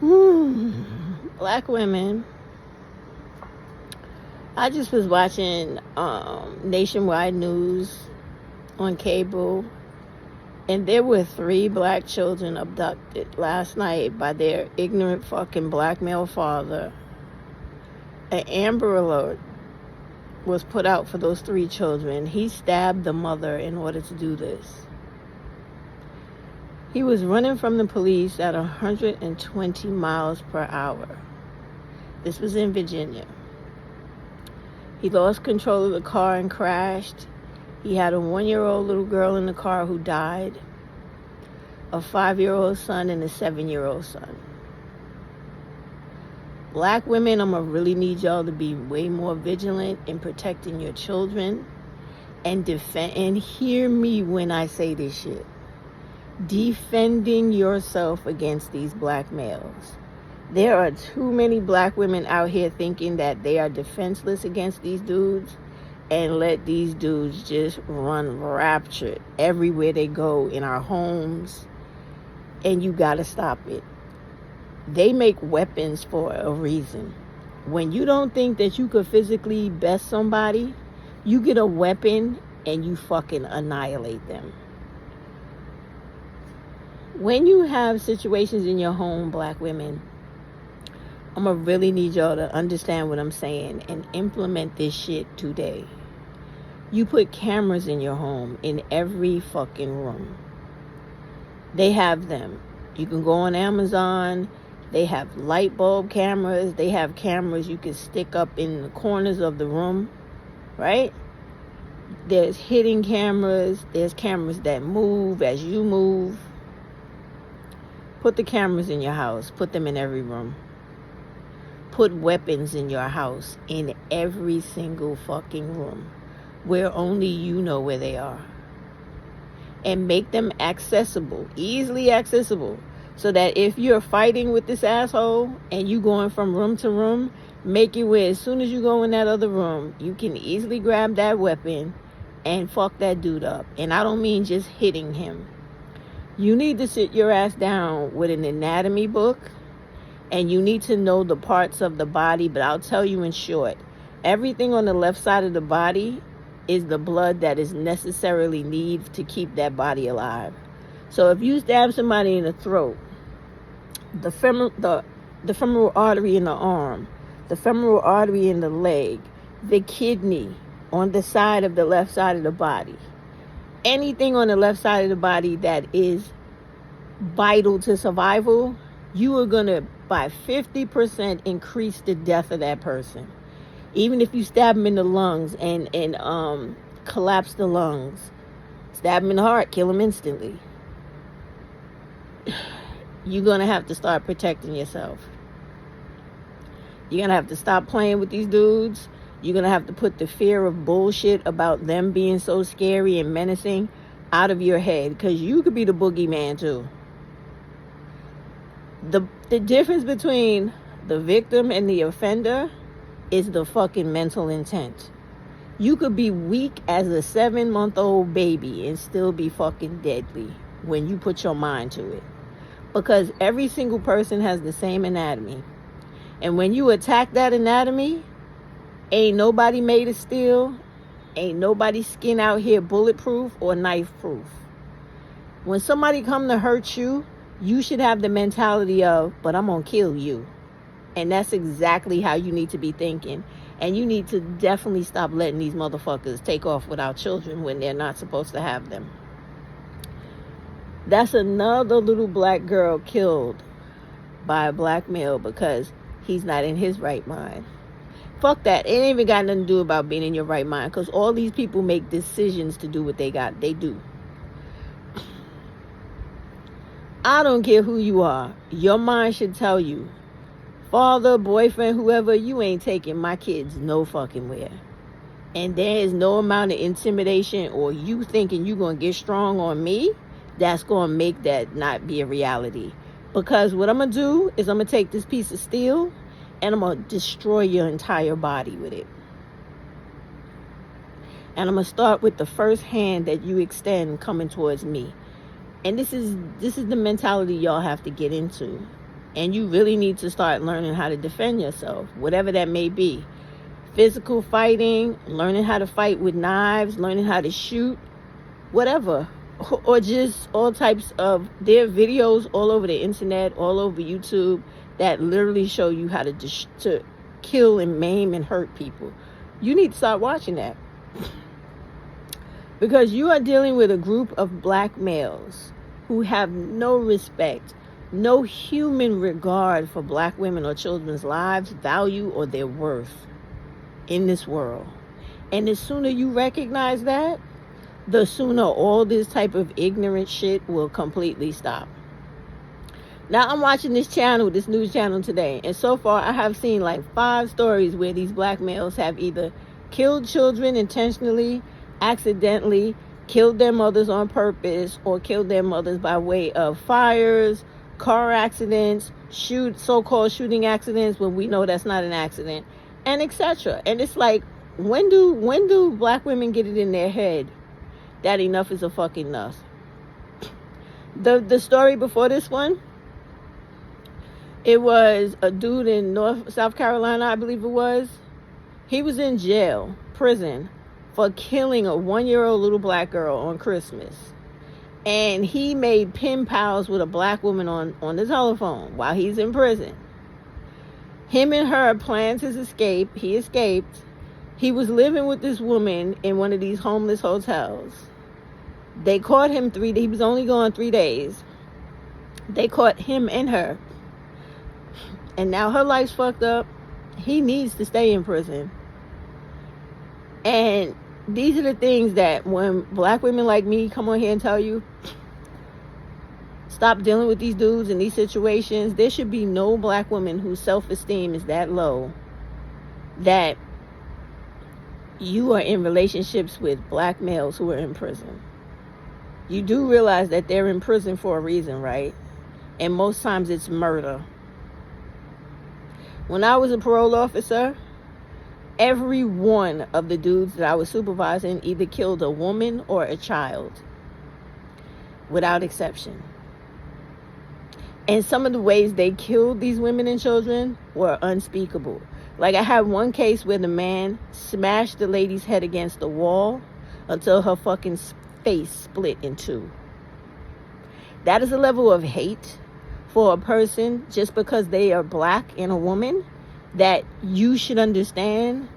Black women. I just was watching Nationwide News on cable, and there were 3 black children abducted last night by their ignorant fucking black male father. An Amber Alert was put out for those 3 children. He stabbed the mother in order to do this. He was running from the police at 120 miles per hour. This was in Virginia. He lost control of the car and crashed. He had a 1-year-old little girl in the car who died, a 5-year-old son, and a 7-year-old son. Black women, I'm going to really need y'all to be way more vigilant in protecting your children and defend. And hear me when I say this shit. Defending yourself against these black males. There are too many black women out here thinking that they are defenseless against these dudes and let these dudes just run raptured everywhere they go in our homes, and you gotta stop it. They make weapons for a reason. When you don't think that you could physically best somebody, you get a weapon and you fucking annihilate them. When you have situations in your home, black women, I'm going to really need y'all to understand what I'm saying and implement this shit today. You put cameras in your home in every fucking room. They have them. You can go on Amazon. They have light bulb cameras. They have cameras you can stick up in the corners of the room, right? There's hidden cameras. There's cameras that move as you move. Put the cameras in your house. Put them in every room. Put weapons in your house in every single fucking room where only you know where they are. And make them accessible, easily accessible, so that if you're fighting with this asshole and you going from room to room, make it where as soon as you go in that other room, you can easily grab that weapon and fuck that dude up. And I don't mean just hitting him. You need to sit your ass down with an anatomy book, and you need to know the parts of the body, but I'll tell you in short, everything on the left side of the body is the blood that is necessarily needed to keep that body alive. So if you stab somebody in the throat, the femoral artery in the arm, the femoral artery in the leg, the kidney on the side of the left side of the body, anything on the left side of the body that is vital to survival, you are going to by 50% increase the death of that person. Even if you stab them in the lungs and collapse the lungs, stab them in the heart, kill them instantly. You're going to have to start protecting yourself. You're going to have to stop playing with these dudes. You're going to have to put the fear of bullshit about them being so scary and menacing out of your head, because you could be the boogeyman too. The difference between the victim and the offender is the fucking mental intent. You could be weak as a 7-month-old baby and still be fucking deadly when you put your mind to it. Because every single person has the same anatomy. And when you attack that anatomy, ain't nobody made of steel. Ain't nobody's skin out here bulletproof or knife proof. When somebody come to hurt you, you should have the mentality of, but I'm going to kill you. And that's exactly how you need to be thinking. And you need to definitely stop letting these motherfuckers take off with our children when they're not supposed to have them. That's another little black girl killed by a black male because he's not in his right mind. Fuck that. It ain't even got nothing to do about being in your right mind, because all these people make decisions to do what they do. I don't care who you are. Your mind should tell you, father, boyfriend, whoever, you ain't taking my kids no fucking where. And there is no amount of intimidation or you thinking you're going to get strong on me that's going to make that not be a reality. Because what I'm going to do is I'm going to take this piece of steel and I'm going to destroy your entire body with it. And I'm going to start with the first hand that you extend coming towards me. And this is the mentality y'all have to get into. And you really need to start learning how to defend yourself, whatever that may be. Physical fighting, learning how to fight with knives, learning how to shoot, whatever. Or just all types of, there are videos all over the internet, all over YouTube, that literally show you how to kill and maim and hurt people. You need to start watching that. Because you are dealing with a group of black males who have no respect, no human regard for black women or children's lives, value, or their worth in this world. And the sooner you recognize that, the sooner all this type of ignorant shit will completely stop. Now I'm watching this channel, this news channel today, and so far I have seen like 5 stories where these black males have either killed children intentionally, accidentally, killed their mothers on purpose, or killed their mothers by way of fires, car accidents, so-called shooting accidents when we know that's not an accident, and etc. And it's like, when do black women get it in their head that enough is a fucking enough? The story before this one, it was a dude in South Carolina, I believe it was. He was in jail, prison, for killing a 1-year-old little black girl on Christmas. And he made pen pals with a black woman on the telephone while he's in prison. Him and her planned his escape. He escaped. He was living with this woman in one of these homeless hotels. They caught him he was only gone 3 days. They caught him and her. And now her life's fucked up. He needs to stay in prison. And these are the things that when black women like me come on here and tell you, stop dealing with these dudes in these situations. There should be no black woman whose self-esteem is that low that you are in relationships with black males who are in prison. You do realize that they're in prison for a reason, right? And most times it's murder. When I was a parole officer, every one of the dudes that I was supervising either killed a woman or a child, without exception. And some of the ways they killed these women and children were unspeakable. Like, I had one case where the man smashed the lady's head against the wall until her fucking face split in 2. That is a level of hate for a person just because they are black and a woman that you should understand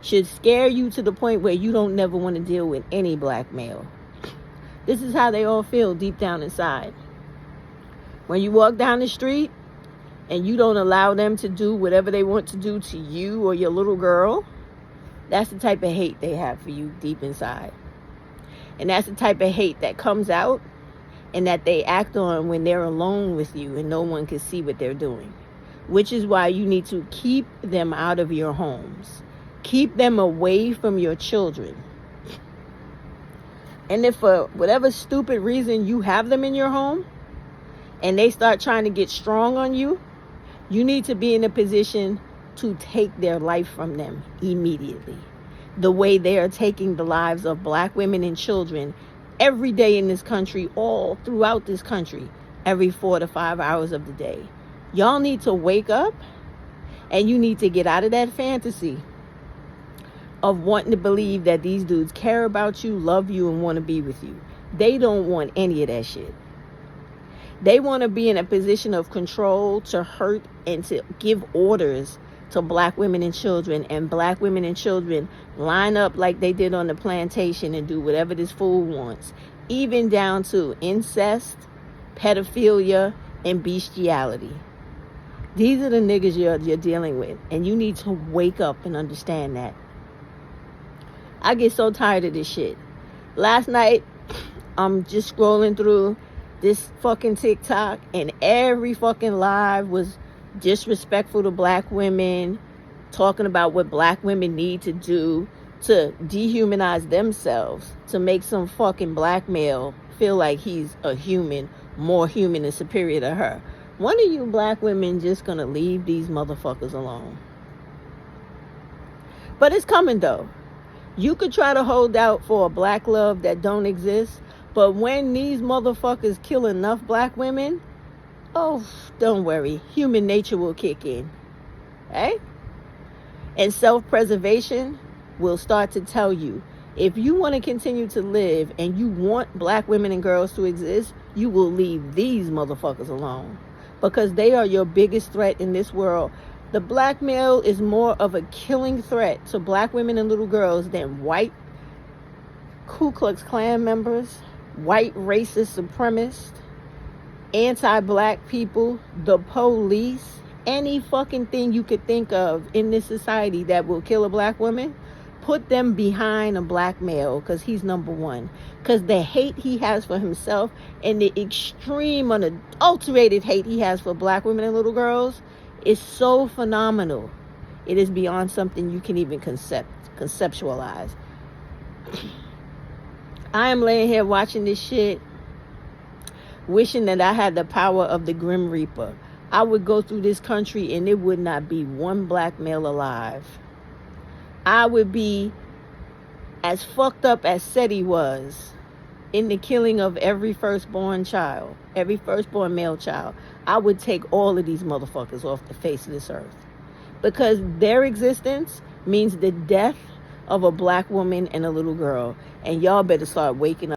should scare you to the point where you don't never want to deal with any black male. This is how they all feel deep down inside. When you walk down the street and you don't allow them to do whatever they want to do to you or your little girl, that's the type of hate they have for you deep inside. And that's the type of hate that comes out and that they act on when they're alone with you and no one can see what they're doing. Which is why you need to keep them out of your homes. Keep them away from your children. And if for whatever stupid reason you have them in your home and they start trying to get strong on you, you need to be in a position to take their life from them immediately. The way they are taking the lives of black women and children every day in this country, all throughout this country, every 4 to 5 hours of the day. Y'all need to wake up and you need to get out of that fantasy of wanting to believe that these dudes care about you, love you, and want to be with you. They don't want any of that shit. They want to be in a position of control to hurt and to give orders to black women and children, and black women and children line up like they did on the plantation and do whatever this fool wants, even down to incest, pedophilia, and bestiality. These are the niggas you're dealing with, and you need to wake up and understand that. I get so tired of this shit. Last night, I'm just scrolling through this fucking TikTok, and every fucking live was disrespectful to black women, talking about what black women need to do to dehumanize themselves, to make some fucking black male feel like he's a human, more human and superior to her. When are you black women just gonna leave these motherfuckers alone? But it's coming though. You could try to hold out for a black love that don't exist, but when these motherfuckers kill enough black women, Oh, don't worry. Human nature will kick in. Okay? And self-preservation will start to tell you, if you want to continue to live and you want black women and girls to exist, you will leave these motherfuckers alone. Because they are your biggest threat in this world. The black male is more of a killing threat to black women and little girls than white Ku Klux Klan members, white racist supremacists, anti-black people, the police, any fucking thing you could think of in this society that will kill a black woman. Put them behind a black male, because he's number one. Because the hate he has for himself and the extreme unadulterated hate he has for black women and little girls is so phenomenal. It is beyond something you can even conceptualize. I am laying here watching this shit, wishing that I had the power of the Grim Reaper. I would go through this country and it would not be one black male alive. I would be as fucked up as SETI was in the killing of every firstborn child, every firstborn male child. I would take all of these motherfuckers off the face of this earth. Because their existence means the death of a black woman and a little girl. And y'all better start waking up.